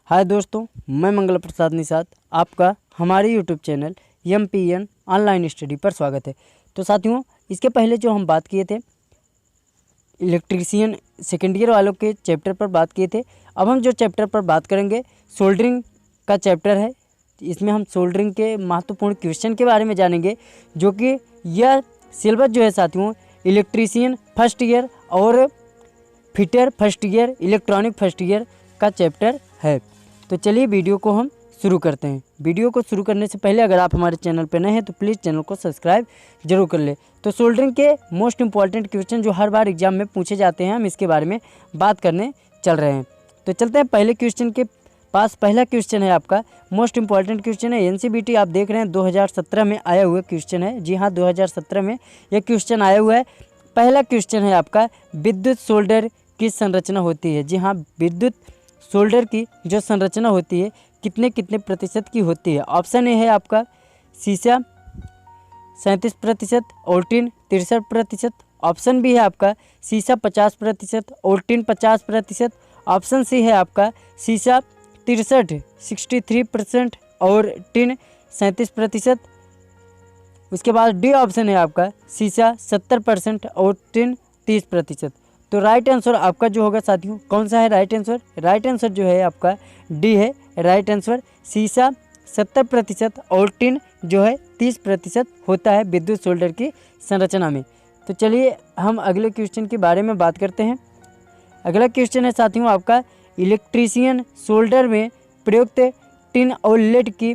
हाय दोस्तों, मैं मंगल प्रसाद निषाद, आपका हमारे YouTube channel MPN online study पर स्वागत है। तो साथियों, इसके पहले जो हम बात किए थे इलेक्ट्रीशियन सेकेंड ईयर वालों के चैप्टर पर बात किए थे। अब हम जो चैप्टर पर बात करेंगे सोल्डरिंग का चैप्टर है। इसमें हम सोल्डरिंग के महत्वपूर्ण क्वेश्चन के बारे में जानेंगे, जो कि यह सिलेबस जो है साथियों इलेक्ट्रीशियन फर्स्ट ईयर और fitter first year, electronic first year का चैप्टर है। तो चलिए वीडियो को हम शुरू करते हैं। वीडियो को शुरू करने से पहले अगर आप हमारे चैनल पर नए हैं तो प्लीज़ चैनल को सब्सक्राइब जरूर कर ले। तो सोल्डरिंग के मोस्ट इंपॉर्टेंट क्वेश्चन जो हर बार एग्जाम में पूछे जाते हैं, हम इसके बारे में बात करने चल रहे हैं। तो चलते हैं पहले क्वेश्चन के पास। पहला क्वेश्चन है आपका मोस्ट इंपॉर्टेंट क्वेश्चन है, NCBT आप देख रहे हैं 2017 में आया हुआ क्वेश्चन है। जी हाँ, 2017 में यह क्वेश्चन आया हुआ है। पहला क्वेश्चन है आपका, विद्युत सोल्डर की संरचना होती है। जी हाँ, विद्युत सोल्डर की जो संरचना होती है कितने प्रतिशत की होती है। ऑप्शन ए है आपका सीसा 37%, और टिन 63%। ऑप्शन बी है आपका सीसा 50% और टिन 50%। ऑप्शन सी है आपका सीसा 63% और टिन 37%। उसके बाद डी ऑप्शन है आपका सीसा 70% और टिन 30%। तो राइट आंसर आपका जो होगा साथियों, कौन सा है राइट आंसर? राइट आंसर जो है आपका डी है राइट आंसर। सीसा 70% और टिन जो है 30% होता है विद्युत सोल्डर की संरचना में। तो चलिए हम अगले क्वेश्चन के बारे में बात करते हैं। अगला क्वेश्चन है साथियों आपका, इलेक्ट्रीशियन सोल्डर में प्रयुक्त टिन और लेड की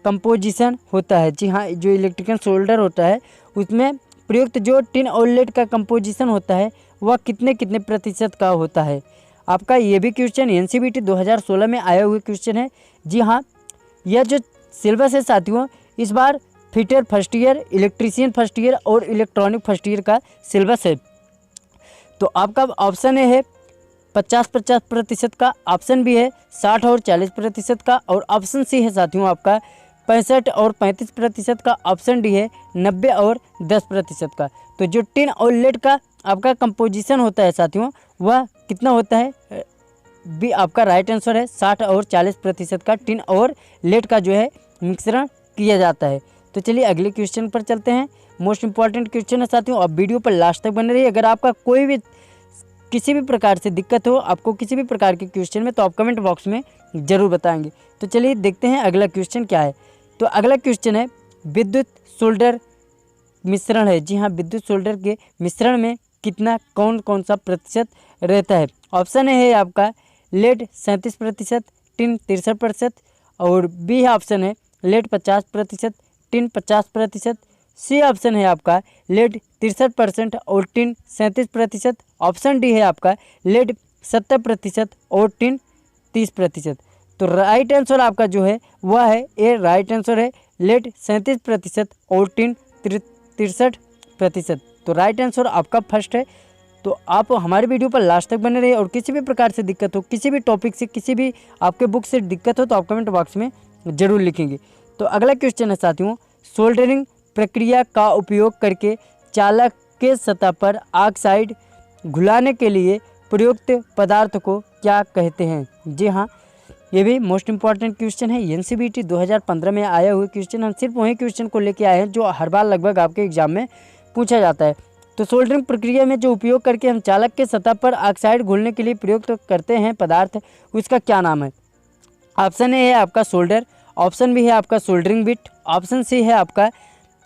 कंपोजिशन होता है। जी हाँ, जो इलेक्ट्रिकल सोल्डर होता है उसमें प्रयुक्त जो टिन और लेड का कंपोजिशन होता है वह कितने प्रतिशत का होता है। आपका ये भी क्वेश्चन NCBT 2016 में आया हुआ क्वेश्चन है। जी हाँ, यह जो सिलेबस है साथियों इस बार fitter first year, electrician first year और इलेक्ट्रॉनिक फर्स्ट ईयर का सिलेबस है। तो आपका ऑप्शन ए है 50% का, ऑप्शन बी है 60 और 40% का, और ऑप्शन सी है साथियों आपका 65 और 35% का, ऑप्शन डी है 90 और 10% का। तो जो टिन और लेड का आपका कंपोजिशन होता है साथियों वह कितना होता है? बी आपका राइट आंसर है 60 और 40% का टिन और लेड का जो है मिश्रण किया जाता है। तो चलिए अगले क्वेश्चन पर चलते हैं। मोस्ट इंपॉर्टेंट क्वेश्चन है साथियों, अब वीडियो पर लास्ट तक बने रहिए। अगर आपका कोई भी किसी भी प्रकार से दिक्कत हो, आपको किसी भी प्रकार के क्वेश्चन में, तो आप कमेंट बॉक्स में ज़रूर बताएंगे। तो चलिए देखते हैं अगला क्वेश्चन क्या है। तो अगला क्वेश्चन है, विद्युत सोल्डर मिश्रण है। जी हाँ, विद्युत सोल्डर के मिश्रण में कितना कौन सा प्रतिशत रहता है। ऑप्शन ए है आपका लेड 37%, टिन 63%, और बी ऑप्शन है लेड 50%, टिन 50%। सी ऑप्शन है आपका लेड 63% और टिन 37%। ऑप्शन डी है आपका लेड 70% और टिन 30%। तो राइट आंसर आपका जो है वह है ए राइट आंसर है लेड 37% और टिन 63%। तो राइट आंसर आपका फर्स्ट है। तो आप हमारे वीडियो पर लास्ट तक बने रहिए, और किसी भी प्रकार से दिक्कत हो, किसी भी टॉपिक से, किसी भी आपके बुक से दिक्कत हो तो आप कमेंट बॉक्स में ज़रूर लिखेंगे। तो अगला क्वेश्चन है साथियों, सोल्डरिंग प्रक्रिया का उपयोग करके चालक के सतह पर ऑक्साइड घुलाने के लिए प्रयुक्त पदार्थ को क्या कहते हैं। जी हाँ, ये भी मोस्ट इंपॉर्टेंट क्वेश्चन है, NCBT 2015 में आया हुआ क्वेश्चन। हम सिर्फ वही क्वेश्चन को लेके आए हैं जो हर बार लगभग आपके एग्जाम में पूछा जाता है। तो सोल्डरिंग प्रक्रिया में जो उपयोग करके हम चालक के सतह पर ऑक्साइड घोलने के लिए प्रयुक्त करते हैं पदार्थ, उसका क्या नाम है। ऑप्शन ए है आपका सोल्डर, ऑप्शन बी है आपका सोल्डरिंग बिट, ऑप्शन सी है आपका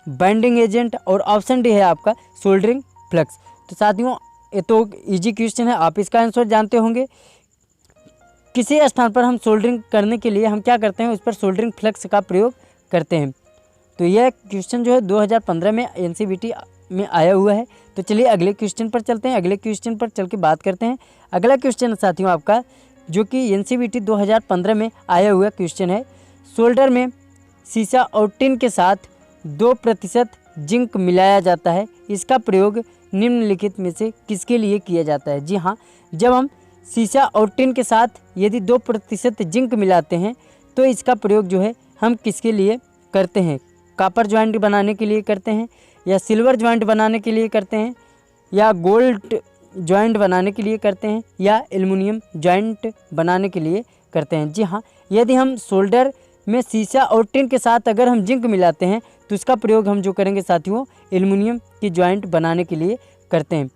बाइंडिंग एजेंट, और ऑप्शन डी है आपका सोल्डरिंग फ्लक्स। तो साथियों ये तो इजी क्वेश्चन है, आप इसका आंसर जानते होंगे। किसी स्थान पर हम सोल्डरिंग करने के लिए हम क्या करते हैं, उस पर सोल्डरिंग फ्लक्स का प्रयोग करते हैं। तो यह क्वेश्चन जो है 2015 में NCBT में आया हुआ है। तो चलिए अगले क्वेश्चन पर चलते हैं। अगले क्वेश्चन पर चल के बात करते हैं। अगला क्वेश्चन साथियों आपका जो कि NCBT 2015 में आया हुआ क्वेश्चन है, सोल्डर में सीसा और टिन के साथ 2% जिंक मिलाया जाता है, इसका प्रयोग निम्नलिखित में से किसके लिए किया जाता है। जी हाँ, जब हम सीसा और टिन के साथ यदि 2% जिंक मिलाते हैं तो इसका प्रयोग जो है हम किसके लिए करते हैं। कॉपर ज्वाइंट बनाने के लिए करते हैं, या सिल्वर ज्वाइंट बनाने के लिए करते हैं, या गोल्ड ज्वाइंट बनाने के लिए करते हैं, या एल्युमिनियम ज्वाइंट बनाने के लिए करते हैं। जी हाँ, यदि हम सोल्डर में सीसा और टिन के साथ अगर हम जिंक मिलाते हैं तो इसका प्रयोग हम जो करेंगे साथियों एल्युमिनियम की जॉइंट बनाने के लिए करते हैं।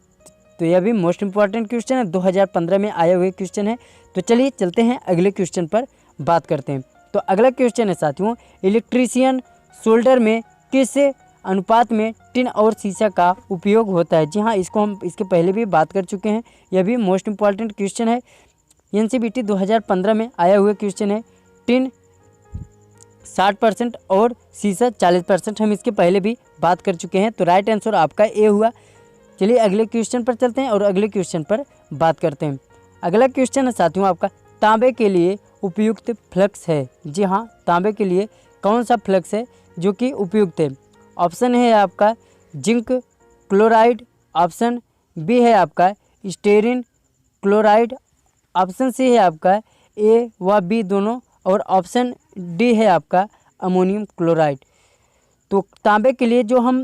तो यह भी मोस्ट इंपॉर्टेंट क्वेश्चन है, 2015 में आए हुए क्वेश्चन है। तो चलिए चलते हैं अगले क्वेश्चन पर बात करते हैं। तो अगला क्वेश्चन है साथियों, इलेक्ट्रीशियन सोल्डर में किस अनुपात में टिन और सीसा का उपयोग होता है। जी हाँ, इसको हम इसके पहले भी बात कर चुके हैं। यह भी मोस्ट इंपॉर्टेंट क्वेश्चन है, एनसीईआरटी 2015 में आया हुआ क्वेश्चन है। टिन 60% और सीसा 40%, हम इसके पहले भी बात कर चुके हैं। तो राइट आंसर आपका ए हुआ। चलिए अगले क्वेश्चन पर चलते हैं और अगले क्वेश्चन पर बात करते हैं। अगला क्वेश्चन है साथियों आपका, तांबे के लिए उपयुक्त फ्लक्स है। जी हाँ, तांबे के लिए कौन सा फ्लक्स है जो कि उपयुक्त है। ऑप्शन है आपका जिंक क्लोराइड, ऑप्शन बी है आपका स्टेरिन क्लोराइड, ऑप्शन सी है आपका ए व बी दोनों, और ऑप्शन डी है आपका अमोनियम क्लोराइड। तो तांबे के लिए जो हम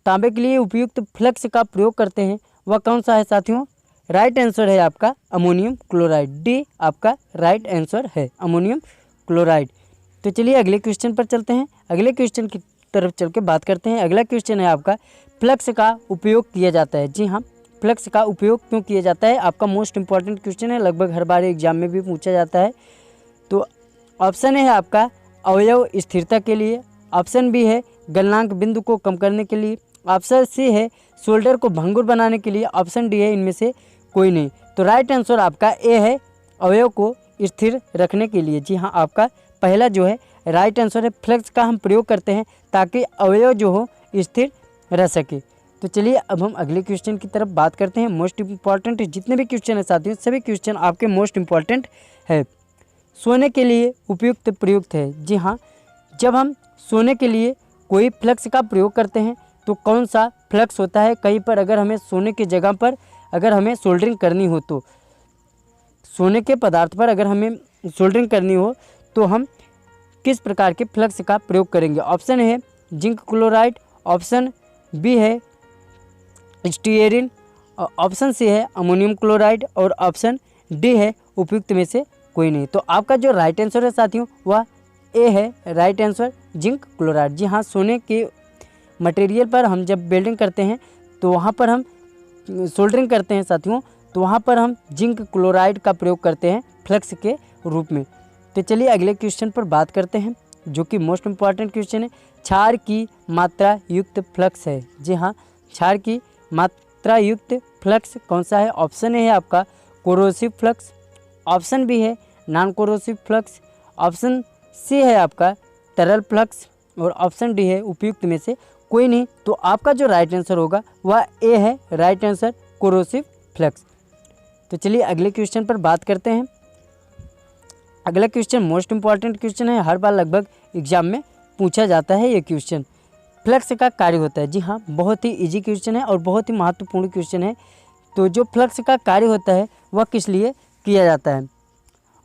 तांबे के लिए उपयुक्त फ्लक्स का प्रयोग करते हैं वह कौन सा है साथियों। राइट आंसर है आपका अमोनियम क्लोराइड, डी आपका राइट आंसर है अमोनियम क्लोराइड। तो चलिए अगले क्वेश्चन पर चलते हैं, अगले क्वेश्चन की तरफ चल के बात करते हैं। अगला क्वेश्चन है आपका, फ्लक्स का उपयोग किया जाता है। जी हाँ, फ्लक्स का उपयोग क्यों किया जाता है, आपका मोस्ट इंपॉर्टेंट क्वेश्चन है, लगभग हर बार एग्जाम में भी पूछा जाता है। तो ऑप्शन है आपका अवयव स्थिरता के लिए, ऑप्शन बी है गलनांक बिंदु को कम करने के लिए, ऑप्शन सी है शोल्डर को भंगुर बनाने के लिए, ऑप्शन डी है इनमें से कोई नहीं। तो राइट आंसर आपका ए है अवयव को स्थिर रखने के लिए। जी हाँ, आपका पहला जो है राइट आंसर है, फ्लक्स का हम प्रयोग करते हैं ताकि अवयव जो हो स्थिर रह सके। तो चलिए अब हम अगले क्वेश्चन की तरफ बात करते हैं। मोस्ट इंपॉर्टेंट जितने भी क्वेश्चन है साथियों, सभी क्वेश्चन आपके मोस्ट इंपॉर्टेंट है। सोने के लिए उपयुक्त प्रयुक्त है। जी हाँ, जब हम सोने के लिए कोई फ्लक्स का प्रयोग करते हैं तो कौन सा फ्लक्स होता है। कहीं पर अगर हमें सोने की जगह पर अगर हमें सोल्डरिंग करनी हो, तो सोने के पदार्थ पर अगर हमें सोल्डरिंग करनी हो तो हम किस प्रकार के फ्लक्स का प्रयोग करेंगे। ऑप्शन है जिंक क्लोराइड, ऑप्शन बी है स्टीयरिन, ऑप्शन सी है अमोनियम क्लोराइड, और ऑप्शन डी है उपयुक्त में से कोई नहीं। तो आपका जो राइट आंसर है साथियों वह ए है, राइट आंसर जिंक क्लोराइड। जी हाँ, सोने के मटेरियल पर हम जब वेल्डिंग करते हैं तो वहाँ पर हम सोल्डरिंग करते हैं साथियों, तो वहाँ पर हम जिंक क्लोराइड का प्रयोग करते हैं फ्लक्स के रूप में। तो चलिए अगले क्वेश्चन पर बात करते हैं जो कि मोस्ट इंपॉर्टेंट क्वेश्चन है, क्षार की मात्रा युक्त फ्लक्स है। जी हाँ, क्षार की मात्रा युक्त फ्लक्स कौन सा है। ऑप्शन है आपका कोरोसिव फ्लक्स, ऑप्शन बी है non corrosive flux, option C है आपका तरल फ्लक्स, और ऑप्शन डी है उपयुक्त में से कोई नहीं। तो आपका जो राइट आंसर होगा वह ए है, राइट आंसर कोरोसिव फ्लक्स। तो चलिए अगले क्वेश्चन पर बात करते हैं। अगला क्वेश्चन मोस्ट इंपॉर्टेंट क्वेश्चन है, हर बार लगभग एग्जाम में पूछा जाता है ये क्वेश्चन। फ्लक्स का कार्य होता है। जी हाँ, बहुत ही इजी क्वेश्चन है और बहुत ही महत्वपूर्ण क्वेश्चन है। तो जो फ्लक्स का कार्य होता है वह किस लिए किया जाता है।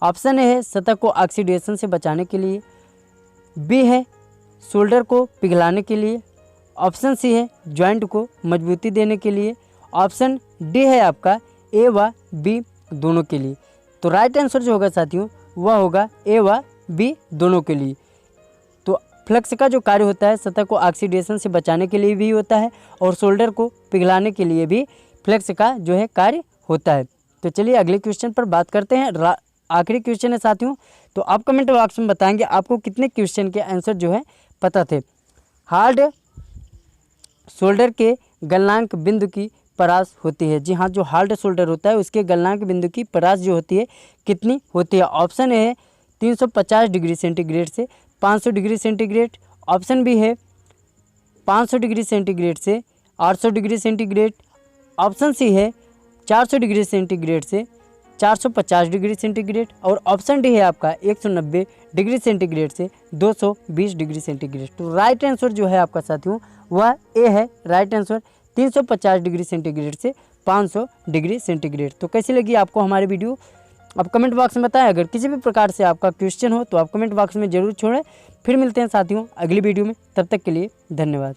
ऑप्शन ए है सतह को ऑक्सीडेशन से बचाने के लिए, बी है शोल्डर को पिघलाने के लिए, ऑप्शन सी है जॉइंट को मजबूती देने के लिए, ऑप्शन डी है आपका ए व बी दोनों के लिए। तो राइट आंसर जो होगा साथियों वह होगा ए व बी दोनों के लिए। तो फ्लक्स का जो कार्य होता है सतह को ऑक्सीडेशन से बचाने के लिए भी होता है और शोल्डर को पिघलाने के लिए भी फ्लक्स का जो है कार्य होता है। तो चलिए अगले क्वेश्चन पर बात करते हैं। आखिरी क्वेश्चन है साथियों, तो आप कमेंट बॉक्स में बताएंगे आपको कितने क्वेश्चन के आंसर जो है पता थे। हार्ड शोल्डर के गलनांक बिंदु की परास होती है। जी हाँ, जो हार्ड शोल्डर होता है उसके गलनांक बिंदु की परास जो होती है कितनी होती है। ऑप्शन ए है 350 डिग्री सेंटीग्रेड से 500 डिग्री सेंटीग्रेड, ऑप्शन बी है 500 डिग्री सेंटीग्रेड से 800 डिग्री सेंटीग्रेड, ऑप्शन सी है 400 डिग्री सेंटीग्रेड से 450 डिग्री सेंटीग्रेड, और ऑप्शन डी है आपका 190 डिग्री सेंटीग्रेड से 220 डिग्री सेंटीग्रेड। तो राइट आंसर जो है आपका साथियों वह ए है, राइट आंसर 350 डिग्री सेंटीग्रेड से 500 डिग्री सेंटीग्रेड। तो कैसी लगी आपको हमारी वीडियो, आप कमेंट बॉक्स में बताएं। अगर किसी भी प्रकार से आपका क्वेश्चन हो तो आप कमेंट बॉक्स में जरूर छोड़ें। फिर मिलते हैं साथियों अगली वीडियो में, तब तक के लिए धन्यवाद।